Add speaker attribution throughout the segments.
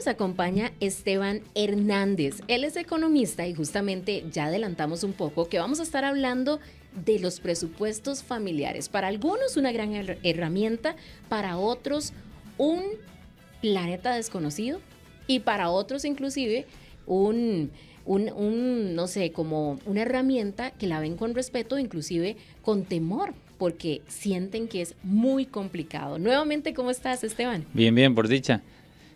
Speaker 1: nos acompaña Esteban Hernández. Él es economista y justamente ya adelantamos un poco que vamos a estar hablando de los presupuestos familiares. Para algunos una gran herramienta, para otros un planeta desconocido y para otros inclusive no sé, como una herramienta que la ven con respeto, inclusive con temor, porque sienten que es muy complicado. Nuevamente, ¿cómo estás, Esteban?
Speaker 2: Bien, bien, por dicha.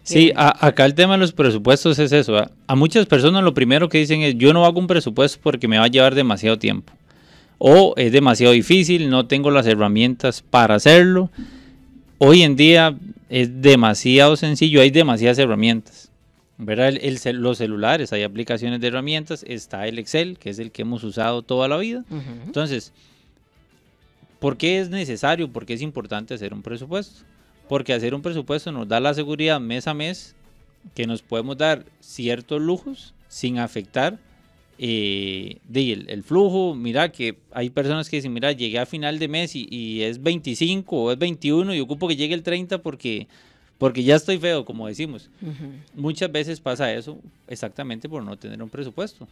Speaker 2: Sí, acá el tema de los presupuestos es eso. A muchas personas lo primero que dicen es, yo no hago un presupuesto porque me va a llevar demasiado tiempo. O es demasiado difícil, no tengo las herramientas para hacerlo. Hoy en día es demasiado sencillo, hay demasiadas herramientas. ¿Verdad? Los celulares, hay aplicaciones de herramientas, está el Excel, que es el que hemos usado toda la vida. Entonces, ¿por qué es necesario? ¿Por qué es importante hacer un presupuesto? Porque hacer un presupuesto nos da la seguridad mes a mes que nos podemos dar ciertos lujos sin afectar el flujo. Mira que hay personas que dicen, mira, llegué a final de mes y es 25 o es 21 y ocupo que llegue el 30 porque ya estoy feo, como decimos. Muchas veces pasa eso exactamente por no tener un presupuesto.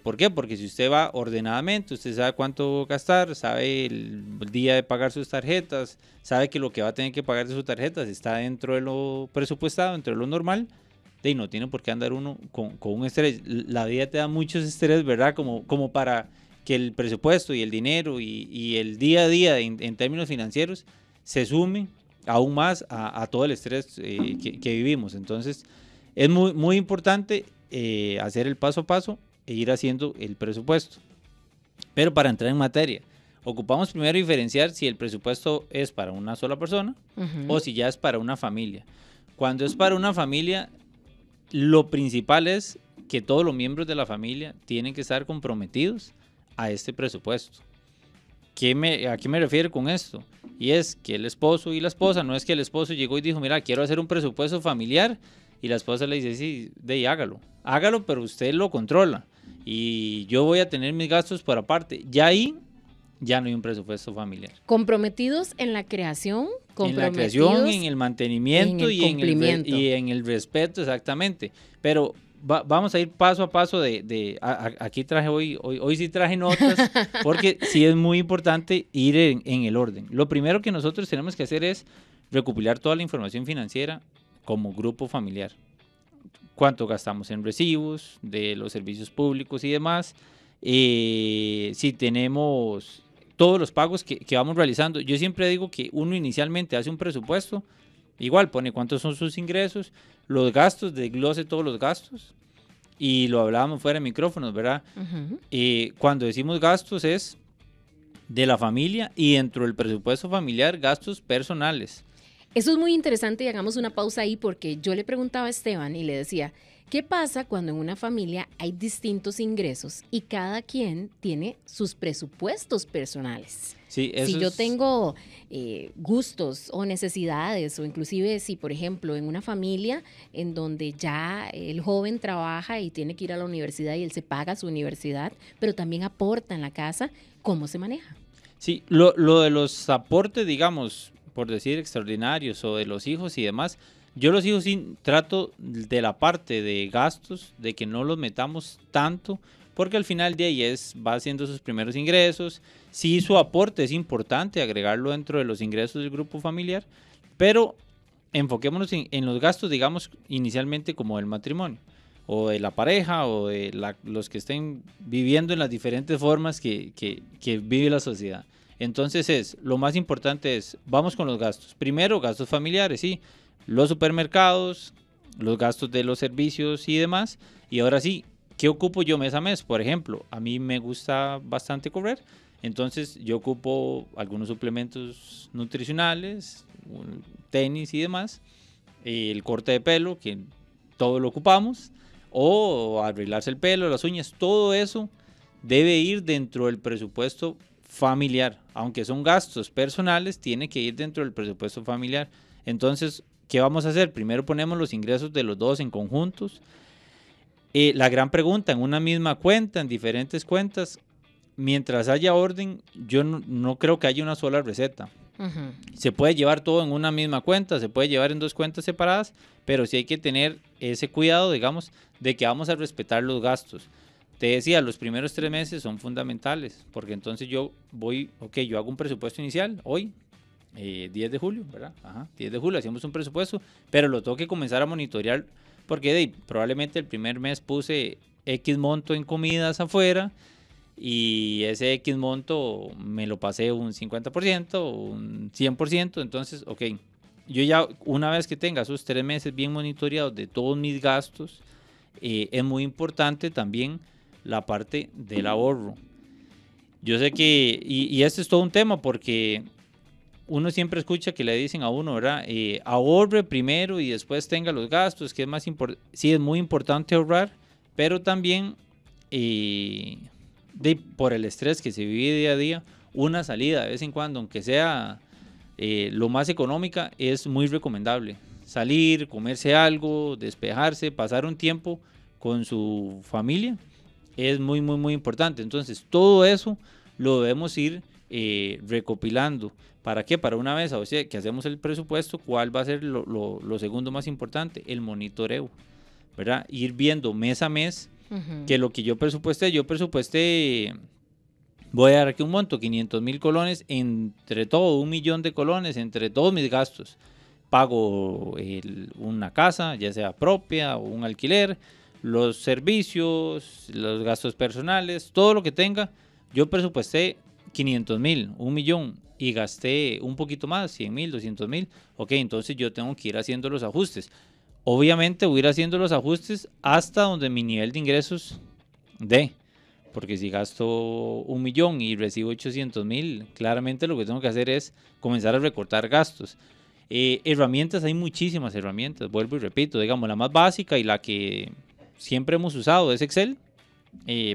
Speaker 2: ¿Por qué? Porque si usted va ordenadamente, usted sabe cuánto gastar, sabe el día de pagar sus tarjetas, sabe que lo que va a tener que pagar de sus tarjetas está dentro de lo presupuestado, dentro de lo normal, y no tiene por qué andar uno con un estrés. La vida te da muchos estrés, ¿verdad? Como para que el presupuesto y el dinero y el día a día en términos financieros se sumen aún más a todo el estrés que vivimos. Entonces es muy, muy importante hacer el paso a paso e ir haciendo el presupuesto. Pero para entrar en materia, ocupamos primero diferenciar si el presupuesto es para una sola persona o si ya es para una familia. Cuando es para una familia, lo principal es que todos los miembros de la familia tienen que estar comprometidos a este presupuesto. ¿A qué me refiero con esto? Y es que el esposo y la esposa, no es que el esposo llegó y dijo, mira, quiero hacer un presupuesto familiar, y la esposa le dice, sí, hágalo, pero usted lo controla, y yo voy a tener mis gastos por aparte. Ya ahí, ya no hay un presupuesto familiar.
Speaker 1: Comprometidos en la creación,
Speaker 2: en el mantenimiento y en el respeto, exactamente. Pero vamos a ir paso a paso aquí traje hoy sí traje notas, porque sí es muy importante ir en el orden. Lo primero que nosotros tenemos que hacer es recopilar toda la información financiera como grupo familiar. Cuánto gastamos en recibos de los servicios públicos y demás. Si tenemos todos los pagos que vamos realizando. Yo siempre digo que uno inicialmente hace un presupuesto, igual pone cuántos son sus ingresos, los gastos, desglose todos los gastos, y lo hablábamos fuera de micrófonos, ¿verdad? Cuando decimos gastos es de la familia, y dentro del presupuesto familiar, gastos personales.
Speaker 1: Eso es muy interesante y hagamos una pausa ahí, porque yo le preguntaba a Esteban y le decía, ¿qué pasa cuando en una familia hay distintos ingresos y cada quien tiene sus presupuestos personales?
Speaker 2: Sí,
Speaker 1: si yo tengo gustos o necesidades, o inclusive si, por ejemplo, en una familia en donde ya el joven trabaja y tiene que ir a la universidad y él se paga su universidad, pero también aporta en la casa, ¿cómo se maneja?
Speaker 2: Sí, lo de los aportes, digamos, por decir extraordinarios, o de los hijos y demás, yo los hijos sí trato de la parte de gastos, de que no los metamos tanto, porque al final de ahí va haciendo sus primeros ingresos. Sí, su aporte es importante agregarlo dentro de los ingresos del grupo familiar, pero enfoquémonos en los gastos, digamos, inicialmente como del matrimonio, o de la pareja, o de los que estén viviendo en las diferentes formas que vive la sociedad. Entonces lo más importante es, vamos con los gastos. Primero, gastos familiares, sí, los supermercados, los gastos de los servicios y demás. Y ahora sí, ¿qué ocupo yo mes a mes? Por ejemplo, a mí me gusta bastante correr, entonces yo ocupo algunos suplementos nutricionales, tenis y demás, el corte de pelo, que todo lo ocupamos, o arreglarse el pelo, las uñas, todo eso debe ir dentro del presupuesto familiar. Aunque son gastos personales, tiene que ir dentro del presupuesto familiar. Entonces, ¿qué vamos a hacer? Primero ponemos los ingresos de los dos en conjuntos. La gran pregunta, en una misma cuenta, en diferentes cuentas, mientras haya orden, yo no creo que haya una sola receta. Se puede llevar todo en una misma cuenta, se puede llevar en 2 cuentas separadas, pero sí hay que tener ese cuidado, digamos, de que vamos a respetar los gastos. Te decía, los primeros 3 meses son fundamentales, porque entonces yo hago un presupuesto inicial hoy, 10 de julio, ¿verdad? 10 de julio hacemos un presupuesto, pero lo tengo que comenzar a monitorear, porque probablemente el primer mes puse X monto en comidas afuera, y ese X monto me lo pasé un 50%, un 100%, entonces, yo ya una vez que tenga esos 3 meses bien monitoreados de todos mis gastos, es muy importante también la parte del ahorro. Yo sé que, y esto es todo un tema porque uno siempre escucha que le dicen a uno, ¿verdad? Ahorre primero y después tenga los gastos, que es más importante. Sí, es muy importante ahorrar, pero también por el estrés que se vive día a día, una salida de vez en cuando, aunque sea lo más económica, es muy recomendable. Salir, comerse algo, despejarse, pasar un tiempo con su familia, es muy, muy, muy importante. Entonces, todo eso lo debemos ir recopilando. ¿Para qué? Para una vez, o sea, que hacemos el presupuesto, ¿cuál va a ser lo segundo más importante? El monitoreo, ¿verdad? Ir viendo mes a mes que lo que yo presupuesté, voy a dar aquí un monto, 500,000 colones, entre todo, 1,000,000 de colones, entre todos mis gastos. Pago una casa, ya sea propia o un alquiler, los servicios, los gastos personales, todo lo que tenga. Yo presupuesté 500,000, 1,000,000 y gasté un poquito más, 100,000, 200,000. Entonces yo tengo que ir haciendo los ajustes. Obviamente voy a ir haciendo los ajustes hasta donde mi nivel de ingresos dé. Porque si gasto 1,000,000 y recibo 800,000, claramente lo que tengo que hacer es comenzar a recortar gastos. Herramientas, hay muchísimas herramientas, vuelvo y repito, digamos, la más básica y la que siempre hemos usado es Excel,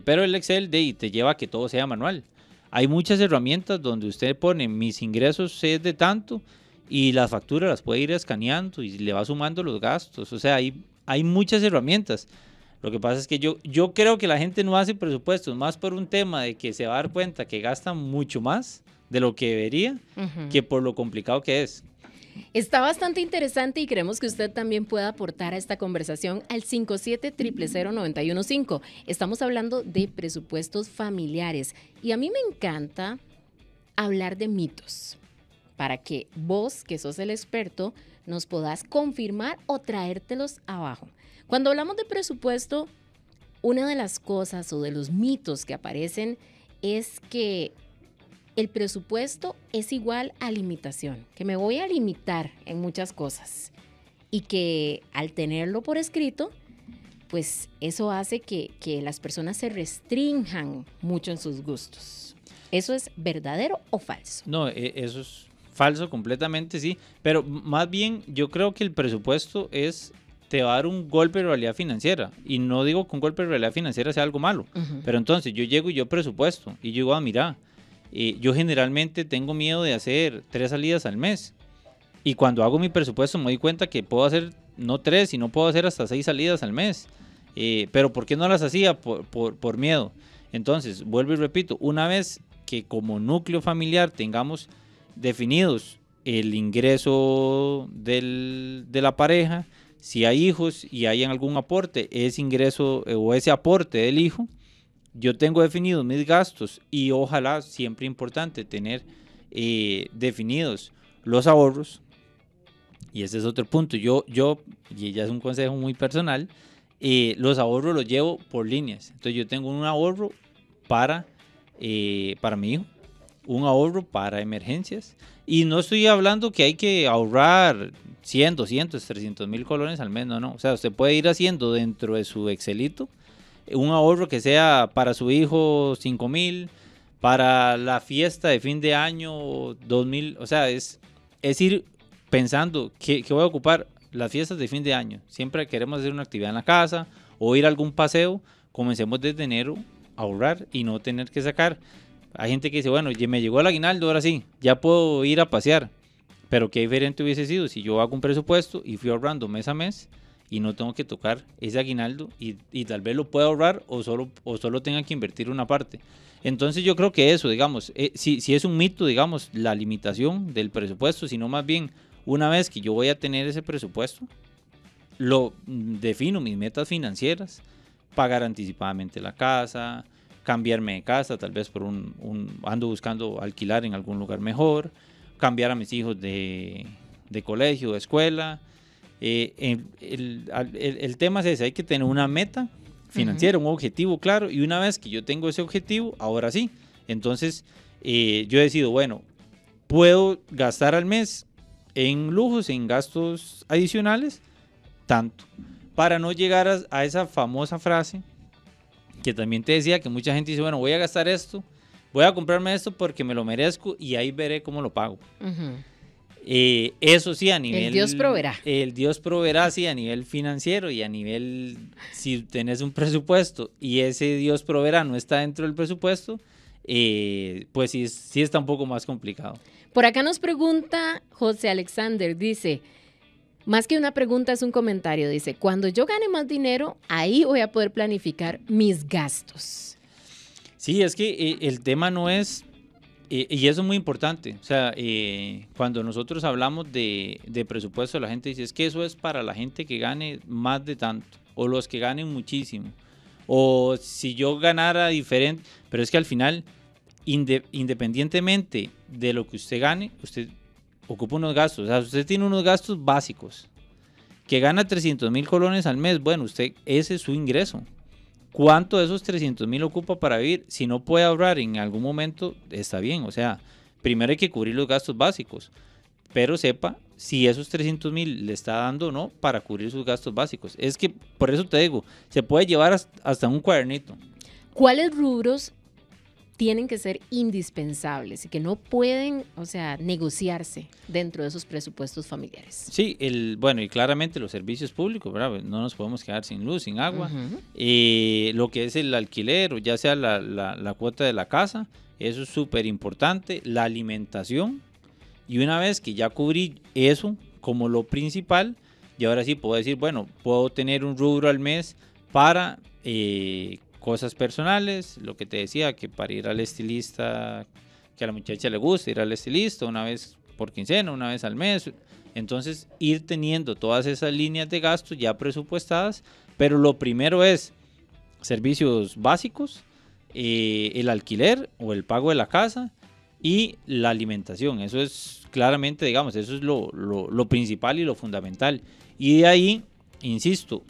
Speaker 2: pero el Excel te lleva a que todo sea manual. Hay muchas herramientas donde usted pone mis ingresos es de tanto y las facturas las puede ir escaneando y le va sumando los gastos. O sea, hay muchas herramientas. Lo que pasa es que yo creo que la gente no hace presupuestos más por un tema de que se va a dar cuenta que gasta mucho más de lo que debería, que por lo complicado que es.
Speaker 1: Está bastante interesante y queremos que usted también pueda aportar a esta conversación al 57000915. Estamos hablando de presupuestos familiares y a mí me encanta hablar de mitos para que vos, que sos el experto, nos podás confirmar o traértelos abajo. Cuando hablamos de presupuesto, una de las cosas o de los mitos que aparecen es que el presupuesto es igual a limitación, que me voy a limitar en muchas cosas y que al tenerlo por escrito, pues eso hace que las personas se restrinjan mucho en sus gustos. ¿Eso es verdadero o falso?
Speaker 2: No, eso es falso completamente, sí, pero más bien yo creo que el presupuesto te va a dar un golpe de realidad financiera, y no digo que un golpe de realidad financiera sea algo malo, pero entonces yo llego y yo presupuesto, y yo digo, mira, yo generalmente tengo miedo de hacer 3 salidas al mes, y cuando hago mi presupuesto me doy cuenta que puedo hacer no 3, sino puedo hacer hasta 6 salidas al mes, pero ¿por qué no las hacía? Por miedo. Entonces, vuelvo y repito, una vez que como núcleo familiar tengamos definidos el ingreso de la pareja, si hay hijos y hay algún aporte, ese ingreso o ese aporte del hijo, yo tengo definidos mis gastos y ojalá, siempre importante, tener definidos los ahorros. Y ese es otro punto. Yo y ya es un consejo muy personal, los ahorros los llevo por líneas. Entonces yo tengo un ahorro para mi hijo, un ahorro para emergencias. Y no estoy hablando que hay que ahorrar 100, 200, 300,000 colones al mes, no. O sea, usted puede ir haciendo dentro de su Excelito un ahorro que sea para su hijo 5,000, para la fiesta de fin de año 2,000. O sea, es ir pensando que voy a ocupar las fiestas de fin de año. Siempre queremos hacer una actividad en la casa o ir a algún paseo. Comencemos desde enero a ahorrar y no tener que sacar. Hay gente que dice, bueno, me llegó el aguinaldo, ahora sí, ya puedo ir a pasear. Pero qué diferente hubiese sido si yo hago un presupuesto y fui ahorrando mes a mes y no tengo que tocar ese aguinaldo y tal vez lo pueda ahorrar o solo tenga que invertir una parte. Entonces yo creo que eso, digamos, si es un mito, digamos, la limitación del presupuesto, sino más bien una vez que yo voy a tener ese presupuesto, lo defino mis metas financieras, pagar anticipadamente la casa, cambiarme de casa, tal vez por ando buscando alquilar en algún lugar mejor, cambiar a mis hijos de colegio, de escuela. El tema es ese, hay que tener una meta financiera, un objetivo claro, y una vez que yo tengo ese objetivo, ahora sí, entonces yo decido, bueno, puedo gastar al mes en lujos, en gastos adicionales, tanto, para no llegar a esa famosa frase que también te decía, que mucha gente dice, bueno, voy a gastar esto, voy a comprarme esto porque me lo merezco y ahí veré cómo lo pago. Eso sí, a nivel...
Speaker 1: El Dios proveerá.
Speaker 2: El Dios proveerá, sí, a nivel financiero y a nivel, si tenés un presupuesto y ese Dios proveerá no está dentro del presupuesto, pues sí está un poco más complicado.
Speaker 1: Por acá nos pregunta José Alexander, dice, más que una pregunta es un comentario, dice, cuando yo gane más dinero, ahí voy a poder planificar mis gastos.
Speaker 2: Sí, es que el tema no es... y eso es muy importante, o sea, cuando nosotros hablamos de presupuesto, la gente dice, es que eso es para la gente que gane más de tanto, o los que ganen muchísimo, o si yo ganara diferente, pero es que al final, independientemente de lo que usted gane, usted ocupa unos gastos, o sea, usted tiene unos gastos básicos, que gana 300,000 colones al mes, bueno, ese es su ingreso. ¿Cuánto de esos 300,000 ocupa para vivir? Si no puede ahorrar en algún momento, está bien. O sea, primero hay que cubrir los gastos básicos, pero sepa si esos 300,000 le está dando o no para cubrir sus gastos básicos. Es que, por eso te digo, se puede llevar hasta un cuadernito.
Speaker 1: ¿Cuáles rubros tienen que ser indispensables y que no pueden, o sea, negociarse dentro de esos presupuestos familiares?
Speaker 2: Sí, bueno, y claramente los servicios públicos, ¿verdad? No nos podemos quedar sin luz, sin agua. Lo que es el alquiler, o ya sea la cuota de la casa, eso es súper importante. La alimentación, y una vez que ya cubrí eso como lo principal, y ahora sí puedo decir, bueno, puedo tener un rubro al mes para... cosas personales, lo que te decía, que para ir al estilista, que a la muchacha le gusta ir al estilista una vez por quincena, una vez al mes. Entonces, ir teniendo todas esas líneas de gasto ya presupuestadas, pero lo primero es servicios básicos, el alquiler o el pago de la casa y la alimentación. Eso es claramente, digamos, eso es lo principal y lo fundamental. Y de ahí, insisto,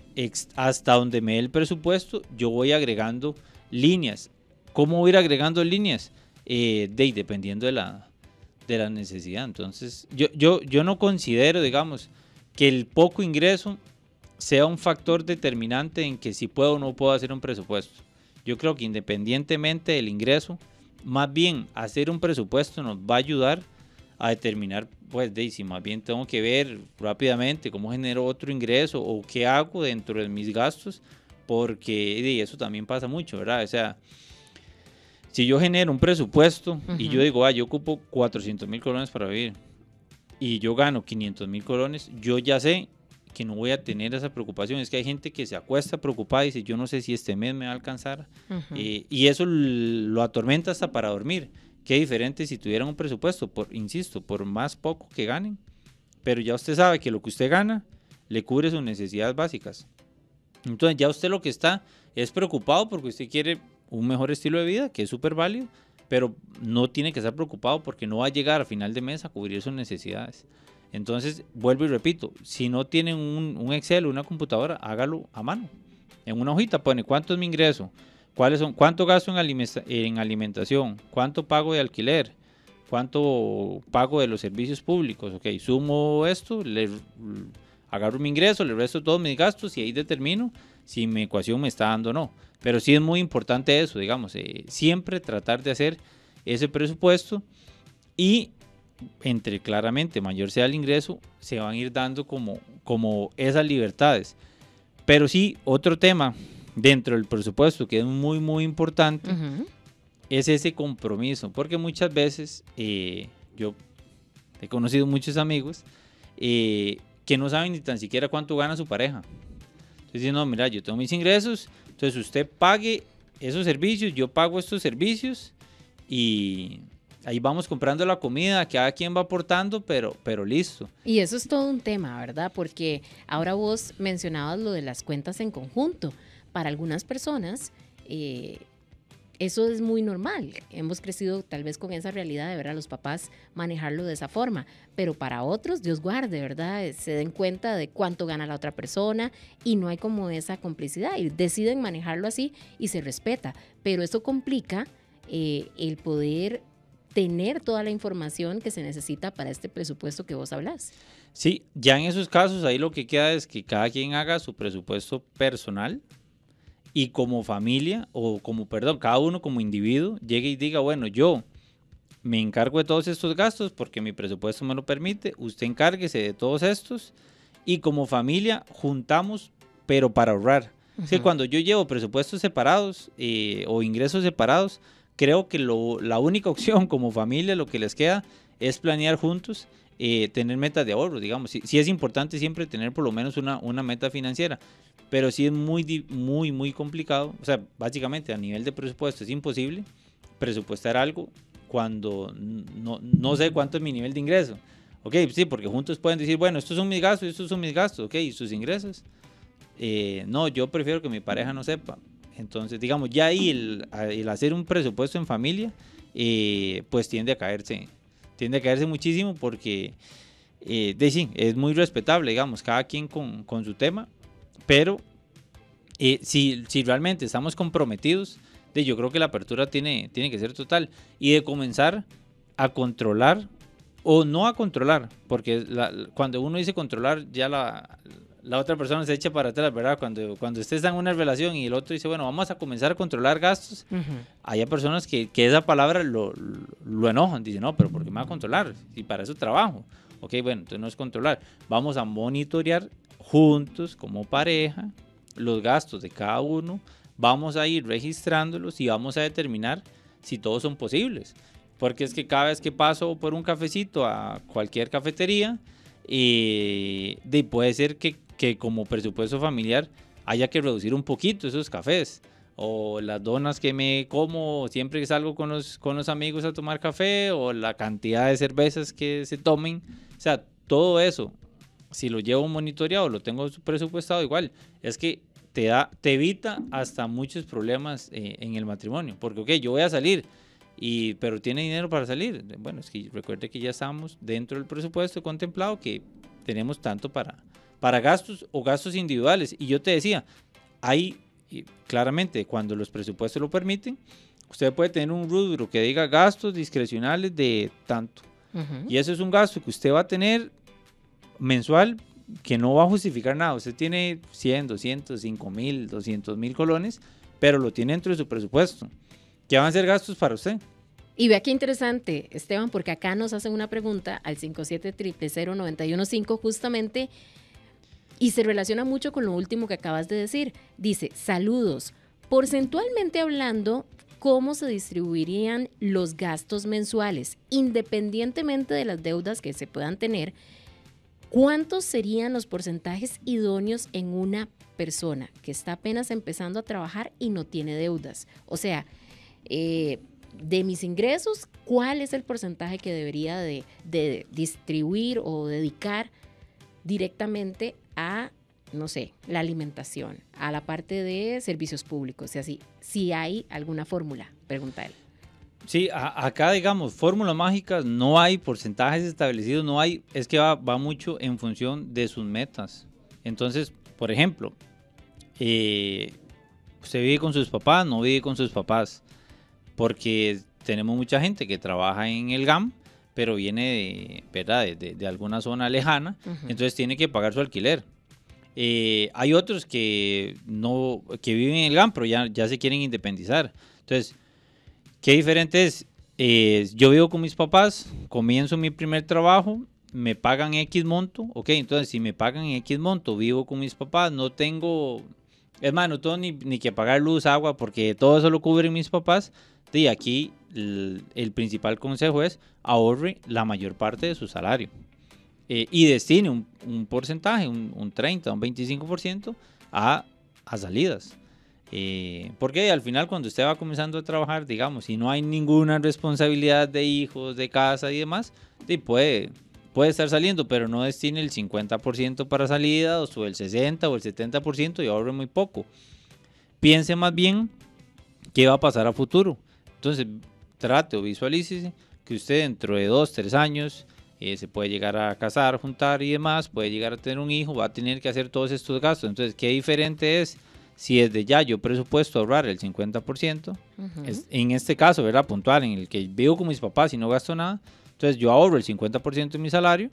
Speaker 2: hasta donde me dé el presupuesto, yo voy agregando líneas. ¿Cómo voy a ir agregando líneas? Dependiendo de la necesidad. Entonces, yo no considero, digamos, que el poco ingreso sea un factor determinante en que si puedo o no puedo hacer un presupuesto. Yo creo que independientemente del ingreso, más bien hacer un presupuesto nos va a ayudar a determinar, pues, si más bien tengo que ver rápidamente cómo genero otro ingreso o qué hago dentro de mis gastos, porque eso también pasa mucho, ¿verdad? O sea, si yo genero un presupuesto y yo digo, yo ocupo 400,000 colones para vivir y yo gano 500,000 colones, yo ya sé que no voy a tener esa preocupación. Es que hay gente que se acuesta preocupada y dice, yo no sé si este mes me va a alcanzar, y eso lo atormenta hasta para dormir. Qué diferente si tuvieran un presupuesto, insisto, por más poco que ganen, pero ya usted sabe que lo que usted gana le cubre sus necesidades básicas. Entonces ya usted lo que está es preocupado porque usted quiere un mejor estilo de vida, que es súper válido, pero no tiene que estar preocupado porque no va a llegar a final de mes a cubrir sus necesidades. Entonces, vuelvo y repito, si no tienen un Excel o una computadora, hágalo a mano. En una hojita pone cuánto es mi ingreso, cuánto gasto en alimentación, cuánto pago de alquiler, cuánto pago de los servicios públicos. Ok, sumo esto, agarro mi ingreso, le resto todos mis gastos y ahí determino si mi ecuación me está dando o no. Pero sí es muy importante eso, digamos, siempre tratar de hacer ese presupuesto, y entre claramente mayor sea el ingreso, se van a ir dando como esas libertades. Pero sí, otro tema dentro del presupuesto que es muy, muy importante, es ese compromiso, porque muchas veces yo he conocido muchos amigos que no saben ni tan siquiera cuánto gana su pareja. Usted dice, no, mira, yo tengo mis ingresos, entonces usted pague esos servicios, yo pago estos servicios y ahí vamos comprando la comida, cada quien va aportando, pero listo.
Speaker 1: Y eso es todo un tema, ¿verdad? Porque ahora vos mencionabas lo de las cuentas en conjunto. Para algunas personas, eso es muy normal. Hemos crecido tal vez con esa realidad de ver a los papás manejarlo de esa forma. Pero para otros, Dios guarde, ¿verdad? Se den cuenta de cuánto gana la otra persona y no hay como esa complicidad. Y deciden manejarlo así y se respeta. Pero eso complica el poder tener toda la información que se necesita para este presupuesto que vos hablás.
Speaker 2: Sí, ya en esos casos ahí lo que queda es que cada quien haga su presupuesto personal y como familia, o como, perdón, cada uno como individuo llegue y diga, bueno, yo me encargo de todos estos gastos porque mi presupuesto me lo permite, usted encárguese de todos estos y como familia juntamos, pero para ahorrar. Uh-huh. Sí, cuando yo llevo presupuestos separados o ingresos separados, creo que la única opción como familia, lo que les queda es planear juntos, tener metas de ahorro, digamos. Sí es importante siempre tener por lo menos una meta financiera, pero sí es muy complicado. O sea, básicamente a nivel de presupuesto es imposible presupuestar algo cuando no sé cuánto es mi nivel de ingreso. Ok, sí, porque juntos pueden decir, bueno, estos son mis gastos, ok, ¿y sus ingresos? No, yo prefiero que mi pareja no sepa. Entonces, digamos, ya ahí el hacer un presupuesto en familia, pues tiende a caerse muchísimo porque, sí, es muy respetable, digamos, cada quien con su tema, pero si realmente estamos comprometidos, yo creo que la apertura tiene que ser total y de comenzar a controlar o no a controlar, porque cuando uno dice controlar, ya la otra persona se echa para atrás, ¿verdad? Cuando usted está en una relación y el otro dice, bueno, vamos a comenzar a controlar gastos, uh-huh. Hay personas que esa palabra lo enojan, dicen, no, pero ¿por qué me va a controlar? Y para eso trabajo. Ok, bueno, entonces no es controlar. Vamos a monitorear juntos, como pareja, los gastos de cada uno, vamos a ir registrándolos y vamos a determinar si todos son posibles. Porque es que cada vez que paso por un cafecito a cualquier cafetería, puede ser que como presupuesto familiar haya que reducir un poquito esos cafés o las donas que me como siempre que salgo con los amigos a tomar café o la cantidad de cervezas que se tomen. O sea, todo eso, si lo llevo monitoreado, lo tengo presupuestado igual, es que te evita hasta muchos problemas en el matrimonio. Porque, ok, yo voy a salir, pero ¿tiene dinero para salir? Bueno, es que recuerde que ya estamos dentro del presupuesto contemplado que tenemos tanto para gastos o gastos individuales. Y yo te decía, hay claramente cuando los presupuestos lo permiten, usted puede tener un rubro que diga gastos discrecionales de tanto. Uh-huh. Y eso es un gasto que usted va a tener mensual que no va a justificar nada. Usted tiene 100, 200, 5,000, 200,000 colones, pero lo tiene dentro de su presupuesto. ¿Qué van a ser gastos para usted?
Speaker 1: Y vea qué interesante, Esteban, porque acá nos hacen una pregunta al 57000915 justamente y se relaciona mucho con lo último que acabas de decir. Dice, saludos, porcentualmente hablando, ¿cómo se distribuirían los gastos mensuales? Independientemente de las deudas que se puedan tener, ¿cuántos serían los porcentajes idóneos en una persona que está apenas empezando a trabajar y no tiene deudas? O sea, de mis ingresos, ¿cuál es el porcentaje que debería de distribuir o dedicar directamente a, no sé, la alimentación, a la parte de servicios públicos? O sea, si hay alguna fórmula, pregunta él.
Speaker 2: Sí, acá digamos, fórmulas mágicas, no hay porcentajes establecidos, no hay, es que va mucho en función de sus metas. Entonces, por ejemplo, usted vive con sus papás, no vive con sus papás, porque tenemos mucha gente que trabaja en el GAM, pero viene de alguna zona lejana, uh-huh. Entonces tiene que pagar su alquiler. Hay otros que viven en el GAM, pero ya se quieren independizar. Entonces, ¿qué diferente es? Yo vivo con mis papás, comienzo mi primer trabajo, me pagan X monto, ok, entonces si me pagan X monto, vivo con mis papás, no tengo ni que pagar luz, agua, porque todo eso lo cubren mis papás. Y aquí el principal consejo es ahorre la mayor parte de su salario y destine un porcentaje, un 30, un 25% a a salidas. Porque al final cuando usted va comenzando a trabajar, digamos, si no hay ninguna responsabilidad de hijos, de casa y demás, puede estar saliendo, pero no destine el 50% para salidas o el 60% o el 70% y ahorre muy poco. Piense más bien qué va a pasar a futuro. Entonces trate o visualícese que usted dentro de 2, 3 años se puede llegar a casar, juntar y demás, puede llegar a tener un hijo, va a tener que hacer todos estos gastos. Entonces, ¿qué diferente es si desde ya yo presupuesto ahorrar el 50%? En este caso, ¿verdad? Puntual, en el que vivo con mis papás y no gasto nada, entonces yo ahorro el 50% de mi salario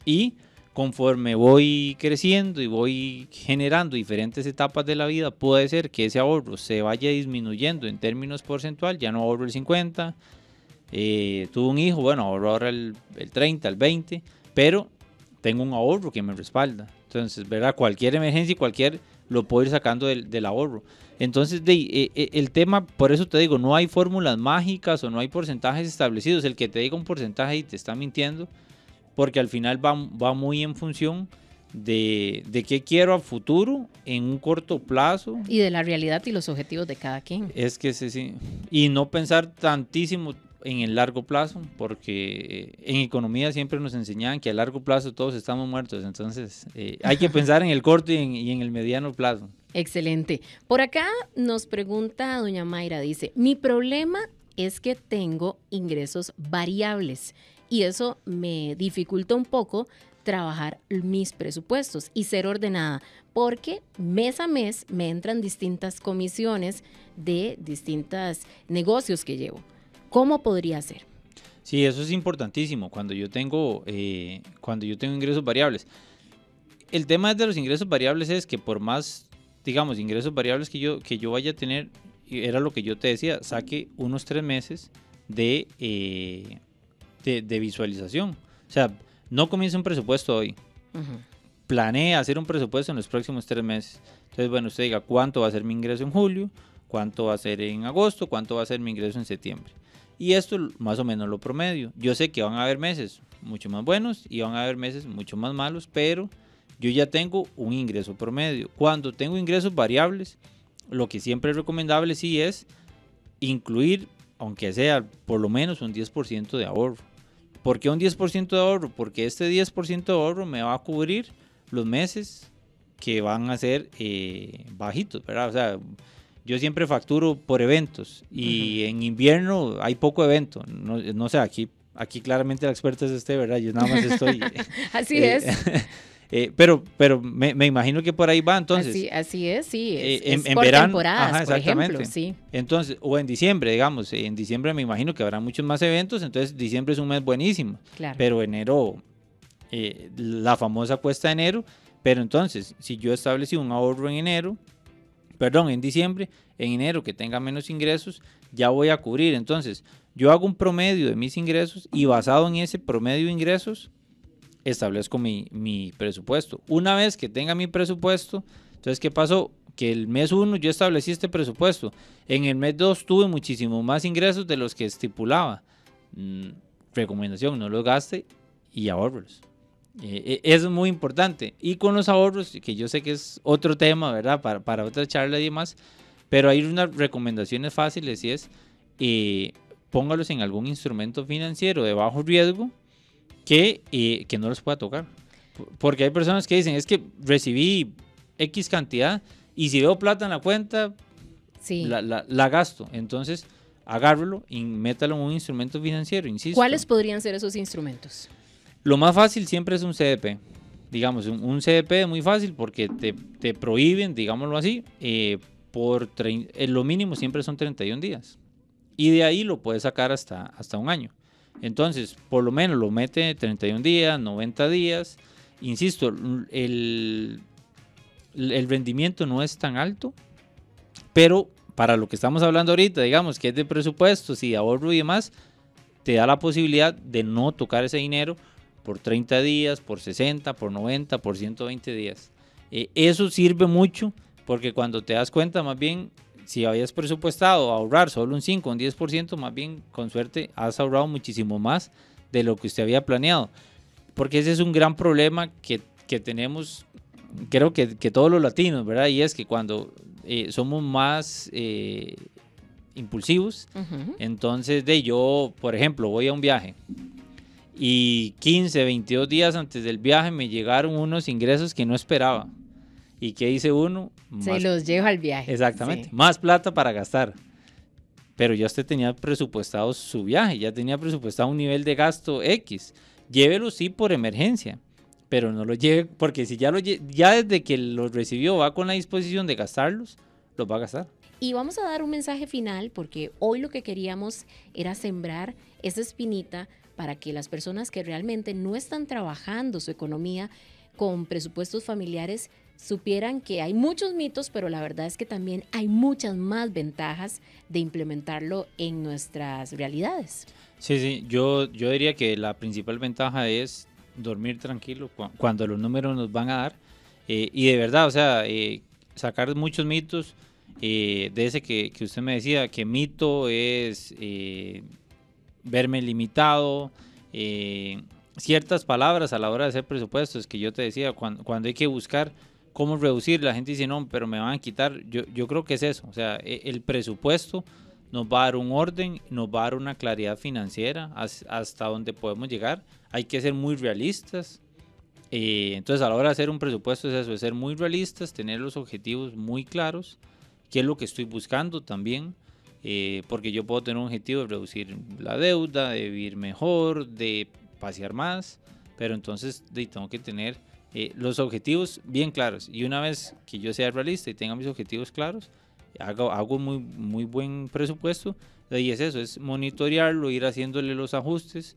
Speaker 2: y conforme voy creciendo y voy generando diferentes etapas de la vida, puede ser que ese ahorro se vaya disminuyendo en términos porcentual, ya no ahorro el 50%, tuve un hijo, bueno, ahorro ahora el 30, el 20, pero tengo un ahorro que me respalda. Entonces, ¿verdad? Cualquier emergencia y lo puedo ir sacando del ahorro. Entonces, el tema, por eso te digo, no hay fórmulas mágicas o no hay porcentajes establecidos. El que te diga un porcentaje y te está mintiendo, porque al final va muy en función de qué quiero a futuro, en un corto plazo.
Speaker 1: Y de la realidad y los objetivos de cada quien.
Speaker 2: Es que sí. Y no pensar tantísimo en el largo plazo, porque en economía siempre nos enseñaban que a largo plazo todos estamos muertos, entonces hay que pensar en el corto y en el mediano plazo.
Speaker 1: Excelente. Por acá nos pregunta doña Mayra, dice, mi problema es que tengo ingresos variables y eso me dificulta un poco trabajar mis presupuestos y ser ordenada, porque mes a mes me entran distintas comisiones de distintos negocios que llevo. ¿Cómo podría ser?
Speaker 2: Sí, eso es importantísimo cuando yo tengo ingresos variables. El tema de los ingresos variables es que por más, digamos, ingresos variables que yo vaya a tener, era lo que yo te decía, saque unos 3 meses de visualización. O sea, no comience un presupuesto hoy. Planee hacer un presupuesto en los próximos 3 meses. Entonces, bueno, usted diga cuánto va a ser mi ingreso en julio, cuánto va a ser en agosto, cuánto va a ser mi ingreso en septiembre. Y esto más o menos lo promedio. Yo sé que van a haber meses mucho más buenos y van a haber meses mucho más malos, pero yo ya tengo un ingreso promedio. Cuando tengo ingresos variables, lo que siempre es recomendable sí es incluir, aunque sea por lo menos un 10% de ahorro. ¿Por qué un 10% de ahorro? Porque este 10% de ahorro me va a cubrir los meses que van a ser bajitos, ¿verdad? O sea, yo siempre facturo por eventos y en invierno hay poco evento. No sé, aquí claramente la experta es ¿verdad? Yo nada más estoy...
Speaker 1: Así es.
Speaker 2: Pero me imagino que por ahí va, entonces.
Speaker 1: Así es, sí. Es
Speaker 2: en
Speaker 1: por
Speaker 2: verano,
Speaker 1: temporadas, por ejemplo, sí.
Speaker 2: Entonces, o en diciembre, digamos. En diciembre me imagino que habrá muchos más eventos, entonces diciembre es un mes buenísimo.
Speaker 1: Claro.
Speaker 2: Pero enero, la famosa cuesta de enero. Pero entonces, si yo establecí un ahorro en diciembre, en enero que tenga menos ingresos, ya voy a cubrir. Entonces, yo hago un promedio de mis ingresos y basado en ese promedio de ingresos, establezco mi presupuesto. Una vez que tenga mi presupuesto, entonces, ¿qué pasó? Que el mes 1 yo establecí este presupuesto. En el mes 2 tuve muchísimo más ingresos de los que estipulaba. Recomendación, no los gaste y ahorros. Eso es muy importante. Y con los ahorros, que yo sé que es otro tema, ¿verdad? Para otra charla y demás, pero hay unas recomendaciones fáciles y es póngalos en algún instrumento financiero de bajo riesgo que no los pueda tocar. Porque hay personas que dicen, es que recibí X cantidad y si veo plata en la cuenta, sí, la gasto. Entonces, agárrelo y métalo en un instrumento financiero, insisto.
Speaker 1: ¿Cuáles podrían ser esos instrumentos?
Speaker 2: Lo más fácil siempre es un CDP. Digamos, un CDP es muy fácil porque te prohíben, digámoslo así, lo mínimo siempre son 31 días. Y de ahí lo puedes sacar hasta un año. Entonces, por lo menos lo mete 31 días, 90 días. Insisto, el rendimiento no es tan alto, pero para lo que estamos hablando ahorita, digamos que es de presupuestos y de ahorro y demás, te da la posibilidad de no tocar ese dinero por 30 días, por 60, por 90, por 120 días. Eso sirve mucho porque cuando te das cuenta, más bien, si habías presupuestado ahorrar solo un 5 o un 10%, más bien, con suerte, has ahorrado muchísimo más de lo que usted había planeado. Porque ese es un gran problema que tenemos creo que todos los latinos, ¿verdad? Y es que cuando somos más impulsivos, entonces yo, por ejemplo, voy a un viaje y 15, 22 días antes del viaje me llegaron unos ingresos que no esperaba. ¿Y qué dice uno?
Speaker 1: Se los lleva al viaje.
Speaker 2: Exactamente, sí. Más plata para gastar. Pero ya usted tenía presupuestado su viaje, ya tenía presupuestado un nivel de gasto X. Llévelo sí por emergencia, pero no lo lleve, porque si ya desde que los recibió va con la disposición de gastarlos, los va a gastar.
Speaker 1: Y vamos a dar un mensaje final, porque hoy lo que queríamos era sembrar esa espinita para que las personas que realmente no están trabajando su economía con presupuestos familiares supieran que hay muchos mitos, pero la verdad es que también hay muchas más ventajas de implementarlo en nuestras realidades.
Speaker 2: Sí, yo diría que la principal ventaja es dormir tranquilo cuando los números nos van a dar, y de verdad, o sea, sacar muchos mitos, de ese que usted me decía, que mito es verme limitado, ciertas palabras a la hora de hacer presupuestos, que yo te decía, cuando hay que buscar cómo reducir, la gente dice, no, pero me van a quitar. Yo creo que es eso, o sea, el presupuesto nos va a dar un orden, nos va a dar una claridad financiera hasta donde podemos llegar. Hay que ser muy realistas. Entonces, a la hora de hacer un presupuesto es eso, es ser muy realistas, tener los objetivos muy claros, qué es lo que estoy buscando también, porque yo puedo tener un objetivo de reducir la deuda, de vivir mejor, de pasear más, pero entonces tengo que tener los objetivos bien claros, y una vez que yo sea realista y tenga mis objetivos claros, hago muy buen presupuesto, y es eso, es monitorearlo, ir haciéndole los ajustes,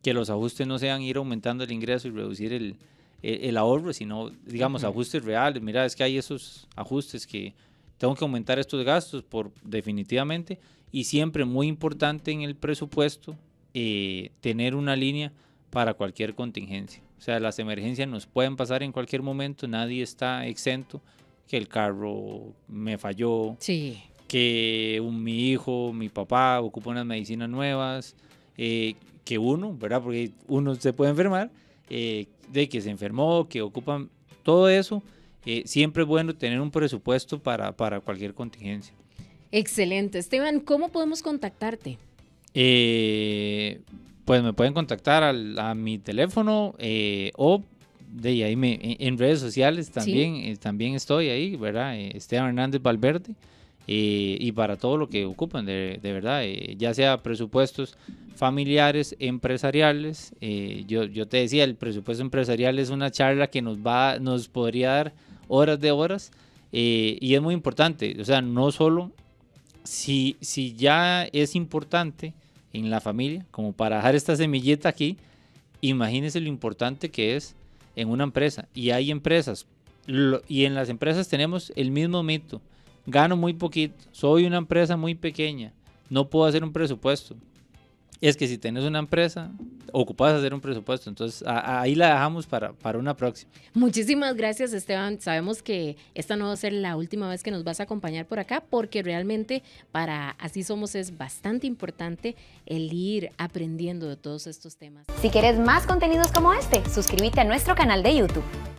Speaker 2: que los ajustes no sean ir aumentando el ingreso y reducir el ahorro, sino digamos ajustes reales. Mira, es que hay esos ajustes que tengo que aumentar estos gastos definitivamente, y siempre muy importante en el presupuesto tener una línea para cualquier contingencia. O sea, las emergencias nos pueden pasar en cualquier momento, nadie está exento, que el carro me falló,
Speaker 1: sí,
Speaker 2: que mi hijo, mi papá ocupa unas medicinas nuevas, que uno, ¿verdad? Porque uno se puede enfermar, de que se enfermó, que ocupan todo eso. Siempre es bueno tener un presupuesto para cualquier contingencia.
Speaker 1: Excelente. Esteban, ¿cómo podemos contactarte?
Speaker 2: Pues me pueden contactar a mi teléfono, o de ahí en redes sociales también, ¿sí? También estoy ahí, ¿verdad? Esteban Hernández Valverde, y para todo lo que ocupan, de verdad, ya sea presupuestos familiares, empresariales. Yo te decía, el presupuesto empresarial es una charla que nos podría dar horas de horas, y es muy importante, o sea, no solo si ya es importante en la familia, como para dejar esta semillita aquí, imagínense lo importante que es en una empresa. Y hay empresas, y en las empresas tenemos el mismo mito: gano muy poquito, soy una empresa muy pequeña, no puedo hacer un presupuesto. Es que si tienes una empresa, ocupas hacer un presupuesto. Entonces ahí la dejamos para una próxima.
Speaker 1: Muchísimas gracias, Esteban. Sabemos que esta no va a ser la última vez que nos vas a acompañar por acá, porque realmente para Así Somos es bastante importante el ir aprendiendo de todos estos temas.
Speaker 3: Si quieres más contenidos como este, suscríbete a nuestro canal de YouTube.